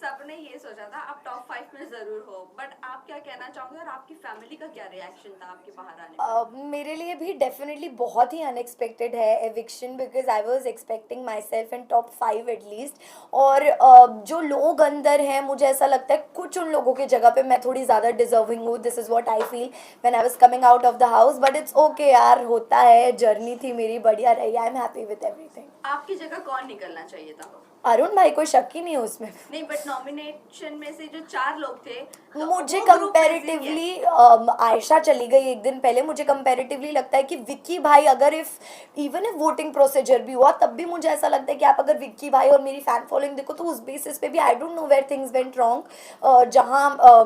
सबने ये सोचा था आप टॉप 5 में जरूर हो, बट आप क्या कहना चाहोगे और आपकी फैमिली का क्या रिएक्शन था आपके बाहर आने पर? मेरे लिए भी डेफिनेटली बहुत ही अनएक्सपेक्टेड है eviction, because I was expecting my self in top 5 at least. और जो लोग अंदर हैं मुझे ऐसा लगता है कुछ उन लोगों की जगह पे मैं थोड़ी ज़्यादा डिजर्विंग हूँ। This is what I feel when I was coming out of the house, but it's okay यार, होता है, जर्नी थी मेरी, बढ़िया रही, I am happy with everything. आपकी जगह कौन निकलना चाहिए था? अरुण भाई, कोई शक ही नहीं है उसमें। नहीं, बट नॉमिनेशन में से जो 4 लोग थे, तो मुझे वो ग्रुप प्रेजेंट है। कंपैरेटिवली आयशा चली गई एक दिन पहले, मुझे कंपैरेटिवली लगता है कि विक्की भाई, अगर इवन इफ वोटिंग प्रोसीजर भी हुआ तब भी मुझे ऐसा लगता है कि आप अगर विक्की भाई और मेरी फैन फॉलोइंग देखो तो उस बेसिस पे भी I don't know where things went wrong. जहाँ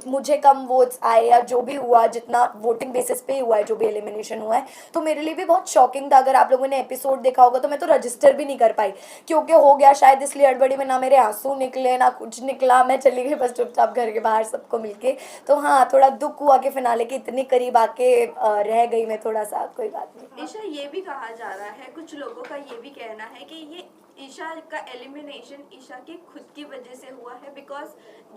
मुझे कम वोट्स आए या जो भी हुआ, जितना वोटिंग बेसिस पे ही हुआ है, जो भी एलिमिनेशन हुआ है, तो मेरे लिए भी बहुत शॉकिंग था। अगर आप लोगों ने एपिसोड देखा होगा तो मैं तो रजिस्टर भी नहीं कर पाई क्योंकि हो गया शायद इसलिए हड़बड़ी में, ना मेरे आंसू निकले ना कुछ निकला, मैं चली गई बस चुपचाप घर के बाहर सबको मिलके। तो हाँ, थोड़ा दुख हुआ कि फिनाले के इतने करीब आके रह गई मैं, थोड़ा सा, कोई बात नहीं। ईशा, ये भी कहा जा रहा है, कुछ लोगों का ये भी कहना है कि ये ईशा का एलिमिनेशन ईशा की खुद की वजह से हुआ है, बिकॉज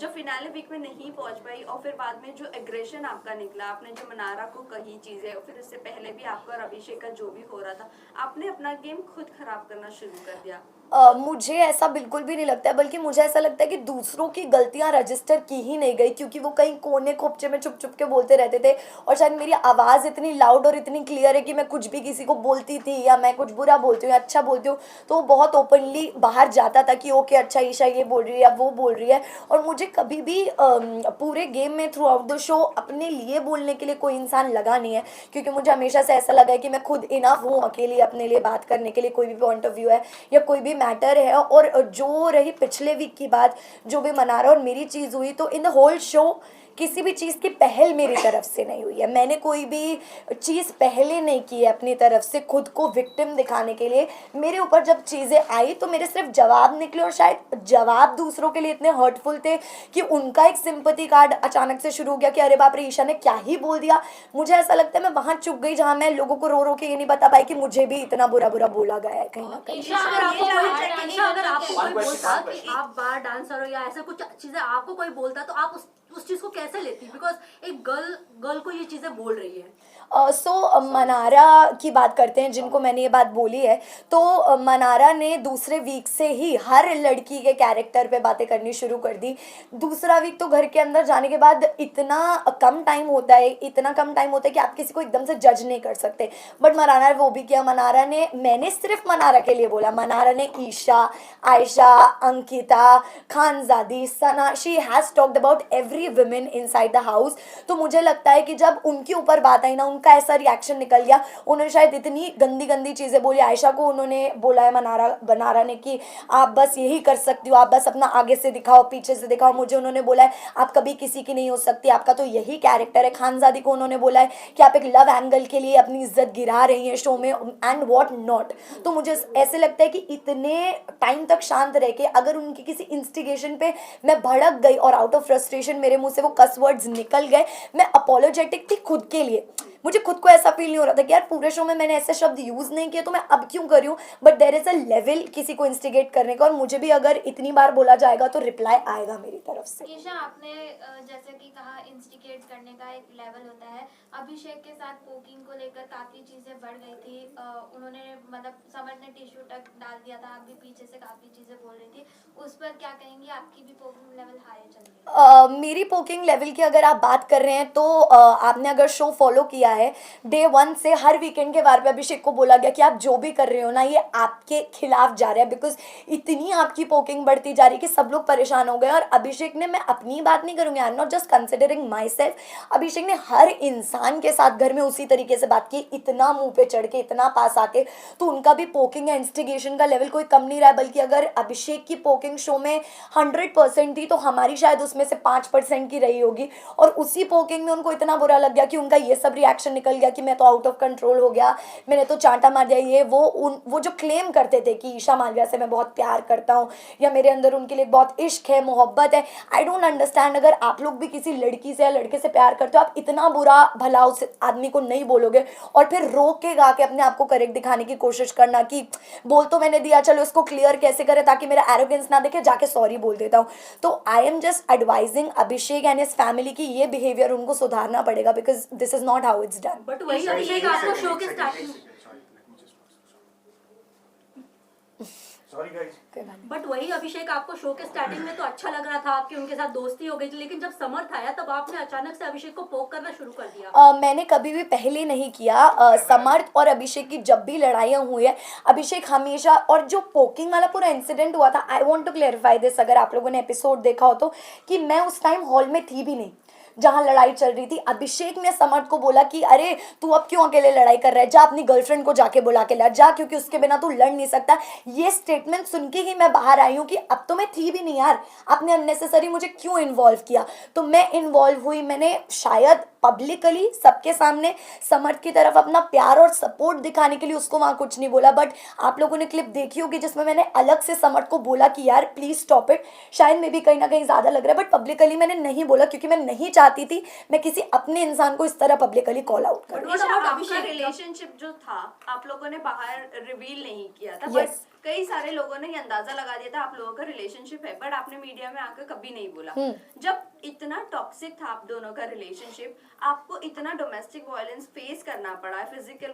जो फिनाले वीक में नहीं पहुंच पाई और फिर बाद में जो एग्रेशन आपका निकला, आपने जो मनारा को कही चीजें, और फिर उससे पहले भी आपका और अभिषेक का जो भी हो रहा था, आपने अपना गेम खुद खराब करना शुरू कर दिया। मुझे ऐसा बिल्कुल भी नहीं लगता है, बल्कि मुझे ऐसा लगता है कि दूसरों की गलतियां रजिस्टर की ही नहीं गई क्योंकि वो कहीं कोने खोपचे में चुप चुप के बोलते रहते थे। और शायद मेरी आवाज़ इतनी लाउड और इतनी क्लियर है कि मैं कुछ भी किसी को बोलती थी, या मैं कुछ बुरा बोलती हूँ या अच्छा बोलती हूँ तो वो बहुत ओपनली बाहर जाता था कि ओके अच्छा ईशा ये बोल रही है या वो बोल रही है। और मुझे कभी भी पूरे गेम में थ्रू आउट द शो अपने लिए बोलने के लिए कोई इंसान लगा नहीं है, क्योंकि मुझे हमेशा से ऐसा लगा है कि मैं खुद इनफ हूँ अकेली अपने लिए बात करने के लिए, कोई भी पॉइंट ऑफ व्यू है या कोई भी मैटर है। और जो रही पिछले वीक की बात, जो भी मनारा और मेरी चीज़ हुई, तो इन द होल शो किसी भी चीज़ की पहल मेरी तरफ से नहीं हुई है, मैंने कोई भी चीज़ पहले नहीं की है अपनी तरफ से खुद को विक्टिम दिखाने के लिए। मेरे ऊपर जब चीज़ें आई तो मेरे सिर्फ जवाब निकले, और शायद जवाब दूसरों के लिए इतने हर्टफुल थे कि उनका एक सिंपैथी कार्ड अचानक से शुरू हो गया कि अरे बाप रे, ईशा ने क्या ही बोल दिया। मुझे ऐसा लगता है मैं वहाँ चुप गई जहाँ मैं लोगों को रो रो के ये नहीं बता पाई कि मुझे भी इतना बुरा बुरा बोला गया है कहीं ना कहीं। ईशा, अगर आपको कोई बोलता कि question. आप बार डांसर हो या ऐसा कुछ चीजें आपको कोई बोलता तो आप उस चीज को कैसे लेती, बिकॉज एक गर्ल को ये चीजें बोल रही है। मनारा की बात करते हैं जिनको मैंने ये बात बोली है। तो मनारा ने दूसरे वीक से ही हर लड़की के कैरेक्टर पे बातें करनी शुरू कर दी। दूसरा वीक तो घर के अंदर जाने के बाद इतना कम टाइम होता है, इतना कम टाइम होता है कि आप किसी को एकदम से जज नहीं कर सकते, बट मनारा ने वो भी किया। मनारा ने, मैंने सिर्फ मनारा के लिए बोला, मनारा ने Isha, Ayesha, Ankita, Khanzaadi, Sana, she has talked about every women inside the house. तो मुझे लगता है कि जब उनके ऊपर बात आई ना, उनका ऐसा रिएक्शन निकल गया, उन्होंने शायद इतनी गंदी गंदी चीज़ें बोली। आयशा को उन्होंने बोला है बनारा ने कि आप बस यही कर सकती हो, आप बस अपना आगे से दिखाओ पीछे से दिखाओ। मुझे उन्होंने बोला है आप कभी किसी की नहीं हो सकती, आपका तो यही कैरेक्टर है। खानजादी को उन्होंने बोला है कि आप एक लव एंगल के लिए अपनी इज्जत गिरा रही हैं शो में, एंड वॉट नॉट। तो मुझे ऐसे लगता है कि इतने टाइम तक शांत रह के अगर उनकी किसी इंस्टिगेशन पे मैं भड़क गई और आउट ऑफ फ्रस्ट्रेशन मेरे मुंह से वो कस वर्ड्स निकल गए, मैं अपोलोजेटिक थी खुद के लिए। मुझे खुद को ऐसा फील नहीं हो रहा था कि यार पूरे शो में मैंने ऐसे शब्द यूज़ नहीं किए तो मैं अब क्यों कर रही हूँ, but there is a level किसी को इंस्टिगेट करने का, और मुझे भी अगर इतनी बार बोला जाएगा तो रिप्लाई आएगा मेरी तरफ से। ईशा, आपने जैसे कि कहा इंस्टिगेट करने का एक लेवल होता है। अभिषेक के साथ पोकिंग को लेकर काफ़ी चीज़ें बढ़ गई थी। उन्होंने मतलब समर ने टिश्यू तक डाल दिया था, आप भी पीछे से काफ़ी चीज़ें बोल रही थी, उस पर क्या कहेंगी? आपकी भी पोकिंग लेवल हाई चल रही है। मेरी पोकिंग लेवल की अगर आप बात कर रहे हैं तो आपने अगर शो फॉलो किया है, डे 1 से हर वीकेंड के बार पे अभिषेक को बोला गया कि आप जो भी कर रहे हो ना ये आपके खिलाफ जा रहा है, बिकॉज इतनी आपकी पोकिंग बढ़ती जा रही है कि सब लोग परेशान हो गए। और अभिषेक ने, मैं अपनी बात नहीं करूँगी, I am not just considering myself, Abhishek ने हर इंसान के साथ घर में उसी तरीके से बात की, इतना मुंह पे चढ़ के, इतना पास आके। तो उनका भी पोकिंग या इंस्टिगेशन का लेवल कोई कम नहीं रहा है, बल्कि अगर अभिषेक की पोकिंग शो में 100% थी तो हमारी शायद उसमें से 5% की रही होगी। और उसी पोकिंग में उनको इतना बुरा लग गया कि उनका ये सब रिएक्शन रिएक्शन निकल गया कि मैं तो आउट ऑफ कंट्रोल हो गया, मैंने तो चांटा मार दिया, ये वो जो क्लेम करते थे कि ईशा मालविया से मैं बहुत प्यार करता हूँ या मेरे अंदर उनके लिए बहुत इश्क है, मोहब्बत है, आई डोंट अंडरस्टैंड। अगर आप लोग भी किसी लड़की से या लड़के से प्यार करते हो, आप इतना बुरा भला उस आदमी को नहीं बोलोगे और फिर रो के गा के अपने आप को करेक्ट दिखाने की कोशिश करना कि बोल तो मैंने दिया, चलो इसको क्लियर कैसे करें ताकि मेरा एरोगेंस ना देखे, जाके सॉरी बोल देता हूँ। तो I am just advising Abhishek and his family की ये बिहेवियर उनको सुधारना पड़ेगा, because this is not how it's done. But वही अभिषेक आपको शो के स्टार्टिंग बट वही अभिषेक आपको शो के स्टार्टिंग में तो अच्छा लग रहा था, आपकी उनके साथ दोस्ती हो गई थी, लेकिन जब समर्थ आया तब आपने अचानक से अभिषेक को पोक करना शुरू कर दिया। मैंने कभी भी पहले नहीं किया। समर्थ और अभिषेक की जब भी लड़ाइयाँ हुई है, अभिषेक हमेशा, और जो पोकिंग वाला पूरा इंसिडेंट हुआ था, I want to clarify this, अगर आप लोगों ने एपिसोड देखा हो तो, कि मैं उस टाइम हॉल में थी भी नहीं जहाँ लड़ाई चल रही थी। अभिषेक ने समर्थ को बोला कि अरे तू अब क्यों अकेले लड़ाई कर रहा है, जा अपनी गर्लफ्रेंड को जाके बुला के ला, जा, क्योंकि उसके बिना तू लड़ नहीं सकता। ये स्टेटमेंट सुन के ही मैं बाहर आई हूँ कि अब तो मैं थी भी नहीं यार, आपने अननेसेसरी मुझे क्यों इन्वॉल्व किया। तो मैं इन्वॉल्व हुई, मैंने शायद पब्लिकली सबके सामने समर्थ की तरफ अपना प्यार और सपोर्ट दिखाने के लिए उसको वहाँ कुछ नहीं बोला। बट आप लोगों ने क्लिप देखी होगी जिसमें मैंने अलग से समर्थ को बोला कि यार प्लीज स्टॉप इट, शायद मे भी कहीं ना कहीं ज़्यादा लग रहा है, बट पब्लिकली मैंने नहीं बोला क्योंकि मैं नहीं चाहती थी मैं किसी अपने इंसान को इस तरह पब्लिकली कॉल आउट करूं। आपका रिलेशनशिप जो था आप लोगों ने बाहर रिवील नहीं किया था, Yes. बट कई सारे लोगों ने ये अंदाजा लगा दिया था आप लोगों का रिलेशनशिप है, बट आपने मीडिया में आकर कभी नहीं बोला। जब इतना टॉक्सिक था आप दोनों का रिलेशनशिप, आपको इतना डोमेस्टिक वायलेंस फेस करना पड़ा, फिजिकल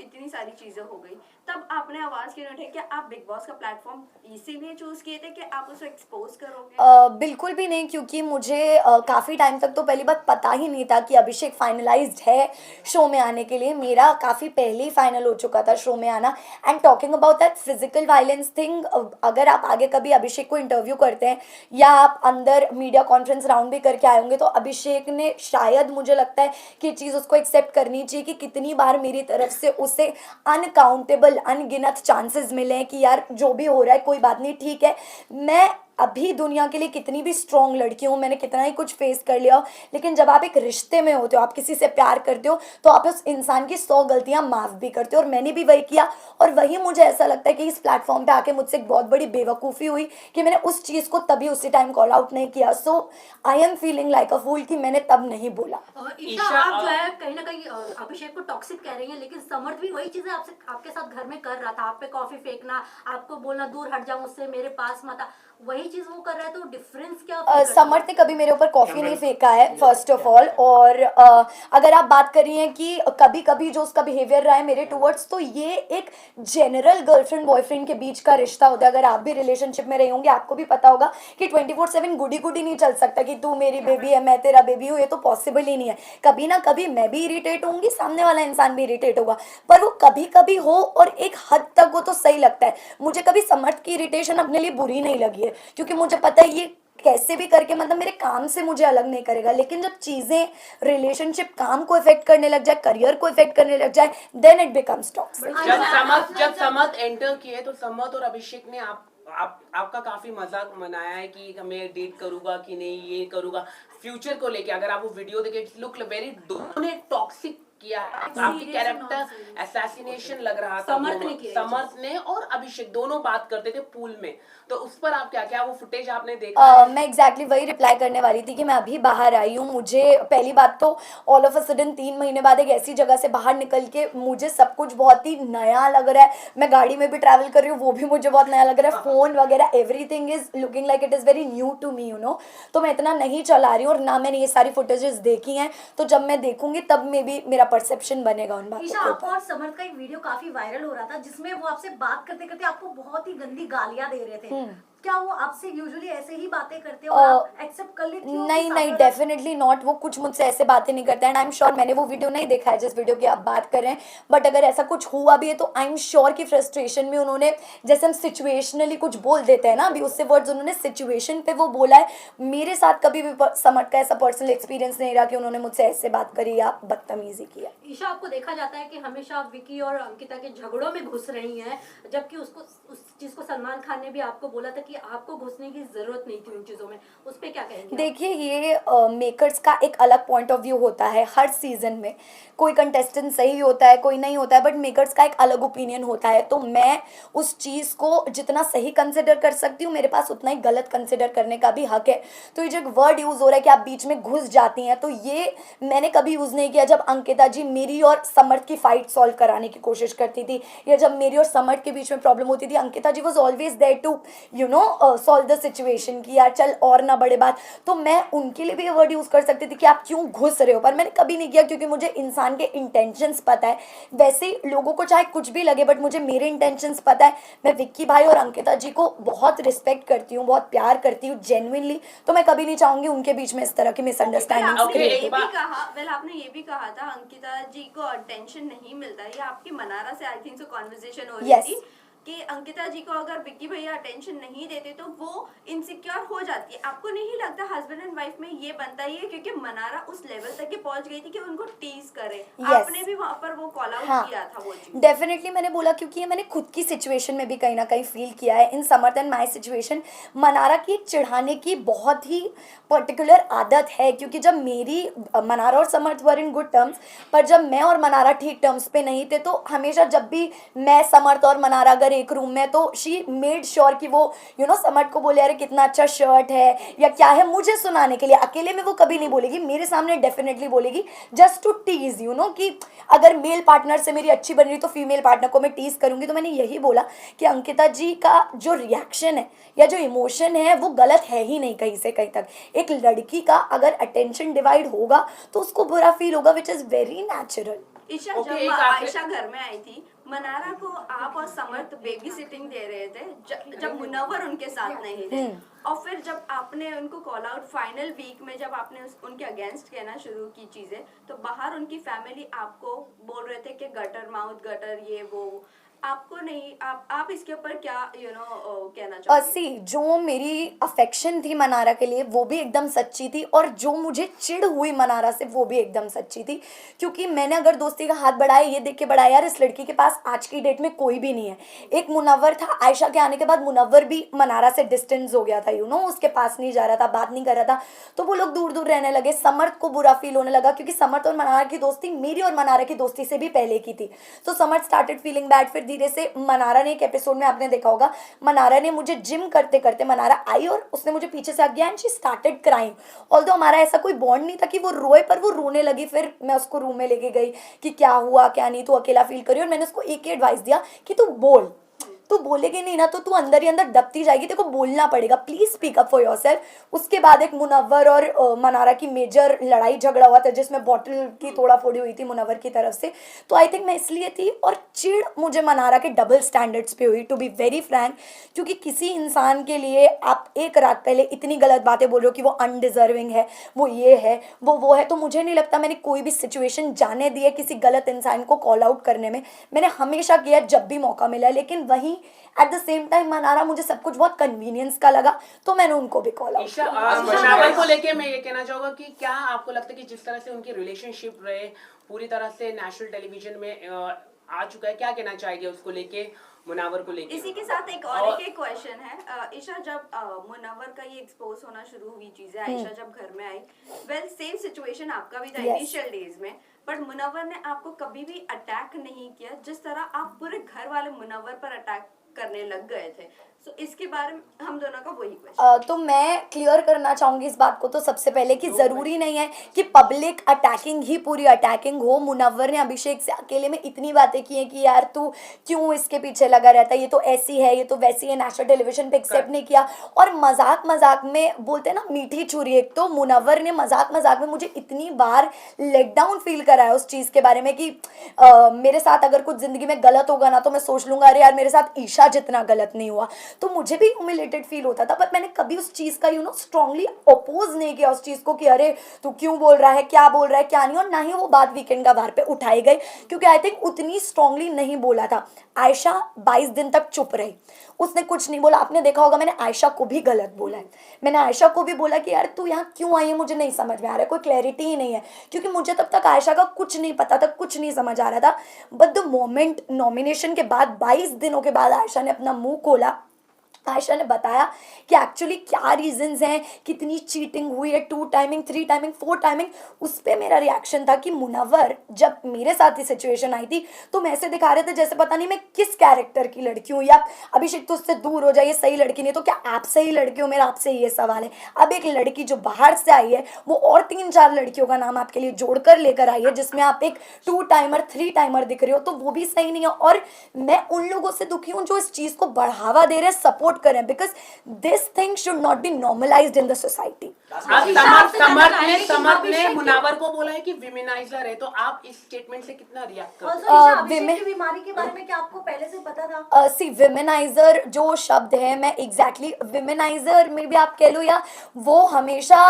इतनी सारी चीजें हो गई, तब आपने आवाज क्यों नहीं उठाई? क्या आप बिग बॉस का प्लेटफॉर्म इसीलिए चूज किए थे कि आप उसे एक्सपोज करोगे? बिल्कुल भी नहीं, क्योंकि मुझे काफ़ी टाइम तक तो पहली बात पता ही नहीं था कि अभिषेक फाइनलाइज्ड है शो में आने के लिए। मेरा काफ़ी पहले ही फाइनल हो चुका था शो में आना। And talking about that physical violence thing, अगर आप आगे कभी अभिषेक को इंटरव्यू करते हैं या आप अंदर मीडिया कॉन्फ्रेंस राउंड भी करके आए होंगे, तो अभिषेक ने शायद, मुझे लगता है कि चीज़ उसको एक्सेप्ट करनी चाहिए कि कितनी बार मेरी तरफ से उसे अनकाउंटेबल अनगिनत चांसेस मिले हैं कि यार जो भी हो रहा है कोई बात नहीं, ठीक है। मैं अभी दुनिया के लिए कितनी भी स्ट्रॉन्ग लड़की हूँ, मैंने कितना ही कुछ फेस कर लिया हो, लेकिन जब आप एक रिश्ते में होते हो, आप किसी से प्यार करते हो, तो आप उस इंसान की 100 गलतियाँ माफ़ भी करते हो, और मैंने भी वही किया। और वही मुझे ऐसा लगता है कि इस प्लेटफॉर्म पे आके मुझसे एक बहुत बड़ी बेवकूफ़ी हुई कि मैंने उस चीज़ को तभी उसी टाइम कॉल आउट नहीं किया। So I am feeling like a fool कि मैंने तब नहीं बोला। ईशा, आप जो है कहीं ना कहीं अभिषेक को टॉक्सिक कह रही हैं, लेकिन समर्थ भी वही चीजें आपसे आपके साथ घर में कर रहा था, आप पे कॉफी फेंकना, आपको बोलना दूर हट जाओ मुझसे, मेरे पास मत आ, वही चीज वो कर रहा है, तो डिफरेंस क्या? समर्थ ने कभी मेरे ऊपर कॉफी नहीं फेंका है फर्स्ट ऑफ ऑल, और अगर आप बात कर रही हैं कि कभी कभी जो उसका बिहेवियर रहा है मेरे टूवर्ड्स, तो ये एक जनरल गर्लफ्रेंड बॉयफ्रेंड के बीच का रिश्ता होता है। अगर आप भी रिलेशनशिप में रहे होंगे आपको भी पता होगा कि 24/7 गुडी गुडी नहीं चल सकता कि तू मेरी बेबी है मैं तेरा बेबी हूँ, ये तो पॉसिबल ही नहीं है। कभी ना कभी मैं भी इरिटेट होंगी, सामने वाला इंसान भी इरिटेट होगा, पर वो कभी कभी हो और एक हद तक वो तो सही लगता है। मुझे कभी समर्थ की इरिटेशन अपने लिए बुरी नहीं लगी है, क्योंकि मुझे पता है ये कैसे भी करके मतलब मेरे काम से मुझे अलग नहीं करेगा। लेकिन जब चीज़ें रिलेशनशिप काम को इफेक्ट करने लग जाए, करियर को इफेक्ट करने लग जाए, देन इट बिकम्स टॉक्सिक। जब समर्थ एंटर किए तो समर्थ और अभिषेक ने आपका काफी मजाक मनाया है कि मैं डेट करूंगा कि नहीं, ये करूंगा फ्यूचर को लेके। अगर आप वो वीडियो देखें, लुक वेरी, दोनों ने टॉक्सिक किया, आपकी कैरेक्टर असैसिनेशन लग रहा था। समर्थ ने और अभिषेक दोनों बात करते थे पूल में, तो उस पर आप क्या वो फुटेज आपने देखा? मैं एग्जैक्टली वही रिप्लाई करने वाली थी कि मैं अभी बाहर आई हूँ। मुझे पहली बात तो ऑल ऑफ अ सडन 3 महीने बाद एक ऐसी जगह से बाहर निकल के मुझे सब कुछ बहुत ही नया लग रहा है। मैं गाड़ी में भी ट्रैवल कर रही हूँ, वो भी मुझे बहुत नया लग रहा है। फ़ोन वगैरह everything is looking like it is very new to me, you know. तो मैं इतना नहीं चला रही हूँ और ना मैंने ये सारी फुटेजेस देखी हैं, तो जब मैं देखूंगी तब में भी मेरा परसेप्शन बनेगा उन बातों ईशा, के आपको ऊपर। और समर्थ का एक वीडियो काफी वायरल हो रहा था जिसमें वो आपसे बात करते करते आपको बहुत ही गंदी गालियां दे रहे थे। क्या वो आपसे यूजुअली ऐसे ही बातें करते हो और आप एक्सेप्ट कर लेती हो? नहीं नहीं, डेफिनेटली नॉट। वो कुछ मुझसे ऐसे बातें नहीं करते हैं। आई एम श्योर, मैंने वो वीडियो नहीं देखा है जिस वीडियो की आप बात कर रहे हैं, बट अगर ऐसा कुछ हुआ भी है तो आई एम श्योर कि फ्रस्ट्रेशन में उन्होंने, जैसे हम सिचुएशनली कुछ बोल देते हैं ना, अभी उससे वर्ड्स उन्होंने सिचुएशन पे वो बोला है। मेरे साथ कभी भी समर्थ का ऐसा पर्सनल एक्सपीरियंस नहीं रहा कि उन्होंने मुझसे ऐसे बात करी या बदतमीजी किया। ईशा, आपको देखा जाता है कि हमेशा आप विकी और अंकिता के झगड़ों में घुस रही हैं, जबकि उसको उस चीज को सलमान खान ने भी आपको बोला था कि कि आपको घुसने की जरूरत नहीं थी उन चीजों में, उस पे क्या कहेंगे आप? देखिए ये मेकर्स का एक अलग पॉइंट ऑफ व्यू होता है हर सीजन में। कोई कंटेस्टेंट सही होता है, कोई नहीं होता है, बट मेकर्स का एक अलग ओपिनियन होता है। तो मैं उस चीज़ को जितना सही कंसिडर कर सकती हूँ, मेरे पास उतना ही गलत कंसिडर करने का भी हक है। तो ये जो एक वर्ड यूज़ हो रहा है कि आप बीच में घुस जाती हैं, तो ये मैंने कभी यूज़ नहीं किया। जब अंकिता जी मेरी और समर्थ की फाइट सॉल्व कराने की कोशिश करती थी, या जब मेरी और समर्थ के बीच में प्रॉब्लम होती थी, Ankita ji was always there to solve the situation कि यार चल और ना बड़े बात। तो मैं उनके लिए भी ये वर्ड यूज़ कर सकती थी कि आप क्यों घुस रहे हो, पर मैंने कभी नहीं किया, क्योंकि मुझे इंसान के इंटेंशंस पता है। वैसे ही लोगों को चाहे कुछ भी लगे, बट मुझे मेरे इंटेंशंस पता है। मैं विक्की भाई और अंकिता जी को बहुत रिस्पेक्ट करती हूँ, बहुत प्यार करती हूँ जेन्युइनली। तो मैं कभी नहीं चाहूँगी उनके बीच में इस तरह की मिसअंडरस्टैंडिंग्स Okay, क्रिएट एक हो। बात- आपने ये भी कहा था अंकिता जी को अटेंशन नहीं मिलता है। ये आपकी मनारा से आई थिंक सो कॉन्वर्सेशन हो रही Yes. थी कि अंकिता जी को अगर विक्की भैया अटेंशन नहीं देते तो वो इनसिक्योर हो जाती है। आपको नहीं लगता हस्बैंड एंड वाइफ में ये बनता ही है, क्योंकि मनारा उस लेवल तक के पहुंच गई थी कि उनको टीज करे। Yes. आपने भी वहां पर वो कॉल आउट हाँ किया था वो चीज। डेफिनेटली मैंने बोला, क्योंकि ये मैंने खुद की सिचुएशन में भी कहीं ना कहीं फील किया है। इन समर्थ एंड माई सिचुएशन मनारा की चिढ़ाने की बहुत ही पर्टिकुलर आदत है, क्योंकि जब मेरी मनारा और समर्थ वर इन गुड टर्म्स, पर जब मैं और मनारा ठीक टर्म्स पे नहीं थे, तो हमेशा जब भी मैं समर्थ और मनारा अगर एक रूम में, तो शी मेड श्योर कि वो समर्थ को बोले अरे कितना अच्छा शर्ट है या क्या है, मुझे सुनाने के लिए। अकेले में वो कभी नहीं बोलेगी, मेरे सामने डेफिनेटली बोलेगी, जस्ट टू टीज कि अगर मेल पार्टनर से मेरी अच्छी बन रही तो फीमेल पार्टनर को मैं टीज करूंगी। तो मैंने यही बोला कि अंकिता जी का जो रिएक्शन है या जो इमोशन है वो गलत है ही नहीं कहीं से कहीं तक। एक लड़की का अगर अटेंशन डिवाइड होगा तो उसको बुरा फील होगा, which is very natural. Isha Okay, जब एक आखिरी- आयशा घर में आई थी, मनारा को आप और समर्थ बेबी सिटिंग दे रहे थे जब मुनव्वर उनके साथ नहीं थे। और फिर जब आपने उनको कॉल आउट फाइनल वीक में, जब आपने उनके अगेंस्ट कहना शुरू की चीजें, तो बाहर उनकी फैमिली आपको बोल रहे थे कि गटर माउथ गटर ये वो। आपको नहीं, आप इसके ऊपर क्या कहना चाहोगे? सी जो मेरी अफेक्शन थी मनारा के लिए वो भी एकदम सच्ची थी, और जो मुझे चिढ़ हुई मनारा से वो भी एकदम सच्ची थी। क्योंकि मैंने अगर दोस्ती का हाथ बढ़ाया, ये देख के बढ़ाया यार इस लड़की के पास आज की डेट में कोई भी नहीं है। एक मुनव्वर था, आयशा के आने के बाद मुनव्वर भी मनारा से डिस्टेंस हो गया था, उसके पास नहीं जा रहा था, बात नहीं कर रहा था, तो वो लोग दूर दूर रहने लगे। समर्थ को बुरा फील होने लगा, क्योंकि समर्थ और मनारा की दोस्ती मेरी और मनारा की दोस्ती से भी पहले की थी। तो समर्थ स्टार्टेड फीलिंग बैड। फिर धीरे से मनारा ने, एक एपिसोड में आपने देखा होगा, मनारा ने मुझे जिम करते करते, मनारा आई और उसने मुझे पीछे से गया and she started crying. Although हमारा ऐसा कोई बॉन्ड नहीं था कि वो रोए, पर वो रोने लगी। फिर मैं उसको रूम में लेके गई कि क्या हुआ क्या नहीं, तू अकेला फील करी, और मैंने उसको एक ही एडवाइस दिया कि तू बोल, तू बोलेगी नहीं ना तो तू अंदर ही अंदर दबती जाएगी, तेरे को बोलना पड़ेगा, please speak up for yourself. उसके बाद एक मुनव्वर और मनारा की मेजर लड़ाई झगड़ा हुआ था, जिसमें बॉटल की तोड़ा फोड़ी हुई थी मुनव्वर की तरफ से। तो आई थिंक मैं इसलिए थी, और चिढ़ मुझे मनारा के डबल स्टैंडर्ड्स पे हुई, टू बी वेरी फ्रैंक। क्योंकि किसी इंसान के लिए आप एक रात पहले इतनी गलत बातें बोल रहे हो कि वो अनडिजर्विंग है, वो ये है वो है, तो मुझे नहीं लगता मैंने कोई भी सिचुएशन जाने दी है किसी गलत इंसान को कॉल आउट करने में। मैंने हमेशा किया जब भी मौका मिला, लेकिन वहीं at the same time Mannara मुझे सब कुछ बहुत कन्वीनियंस का लगा, तो मैंने उनको भी कॉल आउट ईशा किया। शावल को लेके मैं ये कहना चाहूंगा कि क्या आपको लगता है कि जिस तरह से उनकी रिलेशनशिप रहे पूरी तरह से नेशनल टेलीविजन में आ चुका है, क्या कहना चाहेंगे उसको लेके, मुनव्वर को लेके? इसी के साथ एक और एक क्वेश्चन है ईशा, जब मुनव्वर का ये एक्सपोज होना शुरू हुई चीजें, आयशा जब घर में आई, वेल सेम सिचुएशन आपका भी था Yes. इनिशियल डेज में, बट मुनव्वर ने आपको कभी भी अटैक नहीं किया जिस तरह आप पूरे घर वाले मुनव्वर पर अटैक करने लग गए थे। सो इसके बारे में हम दोनों का वही क्वेश्चन। तो मैं क्लियर करना चाहूंगी इस बात को, तो सबसे पहले कि ज़रूरी नहीं है कि पब्लिक अटैकिंग ही पूरी अटैकिंग हो। मुनव्वर ने अभिषेक से अकेले में इतनी बातें की हैं कि यार तू क्यों इसके पीछे लगा रहता है, ये तो ऐसी है, ये तो वैसी है, नेशनल टेलीविजन पे एक्सेप्ट नहीं किया। और मजाक मजाक में बोलते हैं ना मीठी छुरी, एक तो मुनव्वर ने मजाक मजाक में मुझे इतनी बार लेट डाउन फील कराया उस चीज़ के बारे में कि मेरे साथ अगर कुछ ज़िंदगी में गलत होगा ना तो मैं सोच लूँगा अरे यार मेरे साथ ईशा जितना गलत नहीं हुआ, तो मुझे भी ह्यूमिलेटेड फील होता था। पर मैंने कभी उस चीज़ का स्ट्रांगली अपोज नहीं किया उस चीज़ को कि अरे तू क्यों बोल रहा है, क्या बोल रहा है क्या नहीं, और ना ही वो बात वीकेंड का बार पे उठाई गई, क्योंकि आई थिंक उतनी स्ट्रांगली नहीं बोला था। आयशा 22 दिन तक चुप रही, उसने कुछ नहीं बोला। आपने देखा होगा मैंने आयशा को भी गलत बोला है, मैंने आयशा को भी बोला कि यार तू यहाँ क्यों आई है, मुझे नहीं समझ में आ रहा है, कोई क्लैरिटी ही नहीं है, क्योंकि मुझे तब तक आयशा का कुछ नहीं पता था, कुछ नहीं समझ आ रहा था। बट द मोमेंट नॉमिनेशन के बाद 22 दिनों के बाद आयशा ने अपना मुंह खोला आयशा ने बताया कि एक्चुअली क्या रीजंस हैं, कितनी चीटिंग हुई है, 2 टाइमिंग, 3 टाइमिंग, 4 टाइमिंग। उस पर मेरा रिएक्शन था कि मुनव्वर जब मेरे साथ ही सिचुएशन आई थी तो मैं ऐसे दिखा रहे थे जैसे पता नहीं मैं किस कैरेक्टर की लड़की हूँ, या अभिषेक तो उससे दूर हो जाइए, सही लड़की नहीं तो क्या आप सही लड़की हो, मेरा आपसे ये सवाल है। अब एक लड़की जो बाहर से आई है वो और 3-4 लड़कियों का नाम आपके लिए जोड़कर लेकर आई है जिसमें आप एक 2 टाइमर 3 टाइमर दिख रहे हो, तो वो भी सही नहीं है। और मैं उन लोगों से दुखी हूँ जो इस चीज़ को बढ़ावा दे रहे हैं, सपोर्ट करें, because this thing should not be normalised in the society. Samarth ने मुनावर को बोला है कि विमेनाइजर है, तो आप इस स्टेटमेंट से कितना रिएक्ट करते Also, ईशा, अभिषेक women- की बीमारी के बारे में क्या आपको पहले से पता था? सी विमेनाइजर जो शब्द है, मैं एग्जैक्टली विमेनाइजर में भी आप कह लो, या वो हमेशा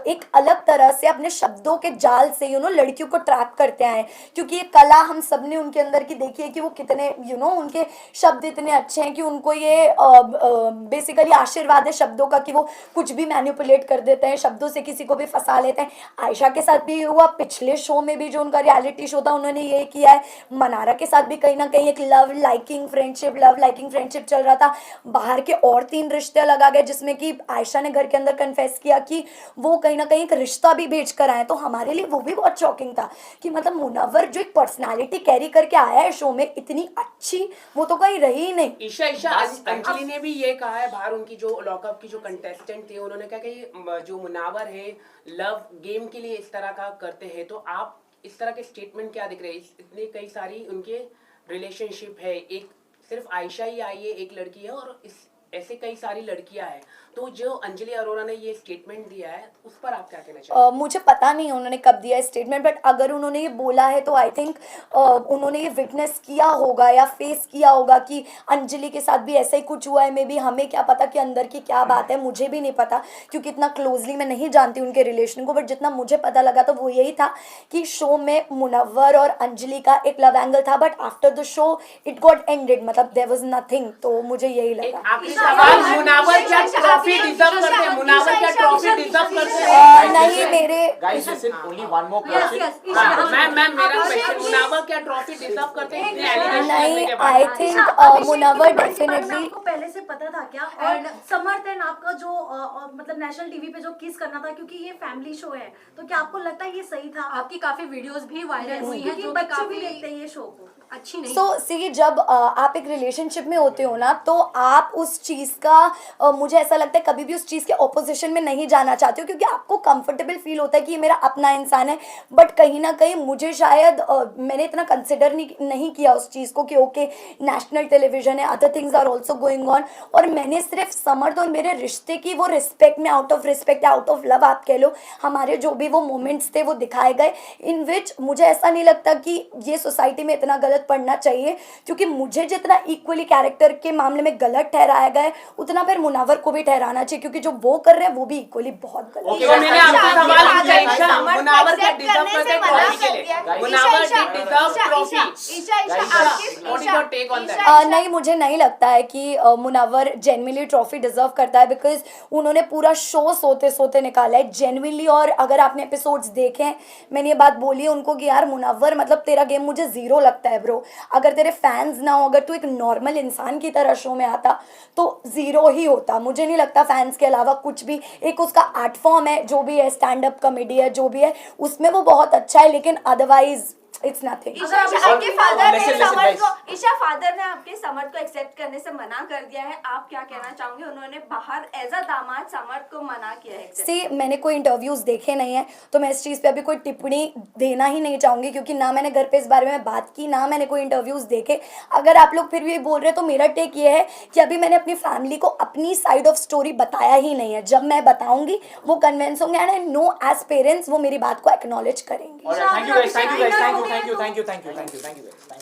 एक अलग तरह से अपने शब्दों के जाल से लड़कियों को ट्रैप करते आए, क्योंकि ये कला हम सब ने उनके अंदर की देखी है कि वो कितने उनके शब्द इतने अच्छे हैं कि उनको ये बेसिकली आशीर्वाद है शब्दों का कि वो कुछ भी मैनिपुलेट कर देते हैं, शब्दों से किसी को भी फंसा लेते हैं। आयशा के साथ भी हुआ, पिछले शो में भी जो उनका रियलिटी शो था उन्होंने ये किया है, मनारा के साथ भी कहीं ना कहीं एक लव लाइकिंग फ्रेंडशिप चल रहा था। बाहर के और 3 रिश्ते लगा गए जिसमें कि आयशा ने घर के अंदर कन्फेस किया कि वो कहीं ना कहीं एक रिश्ता भी भेज कर आए। तो हमारे लिए वो भी बहुत शॉकिंग था कि मतलब मुनव्वर जो एक पर्सनालिटी कैरी करके आया है शो में, इतनी अच्छी वो तो कहीं रही ही नहीं। ईशा अंजलि ने भी ये कहा है, बाहर उनकी जो लॉकअप की जो कंटेस्टेंट थे उन्होंने कहा कि जो मुनावर है लव गेम के लिए इस तरह का करते हैं, तो आप इस तरह के स्टेटमेंट क्या दिख रहे हैं? इतने कई सारी उनके रिलेशनशिप है, एक सिर्फ आयशा ही आई है, एक लड़की है, और ऐसे कई सारी लड़कियां हैं, तो जो अंजलि अरोरा ने ये स्टेटमेंट दिया है उस पर आप क्या कहना चाहेंगे? मुझे पता नहीं उन्होंने कब दिया स्टेटमेंट, बट अगर उन्होंने ये बोला है तो आई थिंक उन्होंने ये विटनेस किया होगा या फेस किया होगा कि अंजलि के साथ भी ऐसा ही कुछ हुआ है। मे बी हमें क्या पता कि अंदर की क्या बात है, मुझे भी नहीं पता क्योंकि इतना क्लोजली मैं नहीं जानती उनके रिलेशन को, बट जितना मुझे पता लगा तो वो यही था कि शो में मुनव्वर और अंजलि का एक लव एंगल था, but after the show it got ended, मतलब देयर वाज नथिंग। तो मुझे यही लगा। आखिरी सवाल, मुनावर क्या ट्रॉफी डिजर्व करते हैं? मुनावर क्या ट्रॉफी डिजर्व करते हैं? नहीं मेरे Guys, listen, only one more Yes, question. yes, ma'am मेरा क्वेश्चन, मुनावर क्या ट्रॉफी डिजर्व करते हैं इतने एलिगेशन करने नहीं, के आई बाद? थिंक मुनव्वर डेफिनेटली आपको पहले से पता था क्या? और समर्थ एंड आपका जो मतलब नेशनल टीवी पे जो किस करना था, क्योंकि ये फैमिली शो है, तो क्या आपको लगता है ये सही था? आपकी काफी वीडियोस भी वायरल हुई हैं क्योंकि जो बच्चे भी काफी देखते हैं ये शो को। अच्छी नहीं। सो सी जब आप एक रिलेशनशिप में होते हो ना, तो आप उस चीज़ का मुझे ऐसा लगता है कभी भी उस चीज़ के ऑपोजिशन में नहीं जाना चाहते हो, क्योंकि आपको कंफर्टेबल फील होता है कि ये मेरा अपना इंसान है। बट कहीं ना कहीं मुझे शायद मैंने इतना कंसिडर नहीं किया उस चीज़ को कि ओके नेशनल टेलीविजन है, other things are also going on, और मैंने सिर्फ समर्थ और मेरे रिश्ते की वो रिस्पेक्ट में, out of respect, out of love आप कह लो, हमारे जो भी वो मोमेंट्स थे वो दिखाए गए, इन विच मुझे ऐसा नहीं लगता कि ये सोसाइटी में इतना गलत पड़ना चाहिए, क्योंकि मुझे जितना इक्वली कैरेक्टर के मामले में गलत ठहराया गया है उतना फिर मुनावर को भी ठहराना चाहिए, क्योंकि जो वो कर रहे हैं वो भी इक्वली बहुत गलत ओके, मैंने आपसे सवाल पूछा, ईशा मुनावर क्या डिजर्व करते हैं ट्रॉफी के लिए? Munawar deserve trophy. What is your take on that? नहीं, मुझे नहीं लगता है कि मुनव्वर जेन्युइनली ट्रॉफी डिजर्व करता है, बिकॉज उन्होंने पूरा शो सोते सोते निकाला है जेन्युइनली। और अगर आपने एपिसोड्स देखे हैं, मैंने ये बात बोली है उनको कि यार मुनव्वर मतलब तेरा गेम मुझे जीरो लगता है ब्रो, अगर तेरे फैंस ना हो, अगर तू एक नॉर्मल इंसान की तरह शो में आता तो जीरो ही होता। मुझे नहीं लगता फैंस के अलावा कुछ भी, एक उसका आर्ट फॉर्म है जो भी है, स्टैंड अप कॉमेडी है जो भी है, उसमें वो बहुत अच्छा है, लेकिन अदरवाइज इट्स नथिंग। ईशा आपके फादर ने listen, समर्थ guys. को, ईशा फादर ने आपके समर्थ को एक्सेप्ट करने से मना कर दिया है, आप क्या कहना चाहोगे? उन्होंने बाहर एज अ दामाद समर्थ को मना किया है accept। सी मैंने कोई इंटरव्यूज़ देखे नहीं है तो मैं इस चीज़ पे अभी कोई टिप्पणी देना ही नहीं चाहूँगी, क्योंकि ना मैंने घर पे इस बारे में बात की, ना मैंने कोई इंटरव्यूज़ देखे। अगर आप लोग फिर भी बोल रहे हैं तो मेरा टेक ये है कि अभी मैंने अपनी फैमिली को अपनी साइड ऑफ स्टोरी बताया ही नहीं है। जब मैं बताऊँगी वो कन्विंस होंगे, and I know as parents वो मेरी बात को एक्नॉलेज करेंगे। All right, thank you guys, thank you guys, thank you, thank you, thank you, thank you, thank you, thank you guys. Thank you.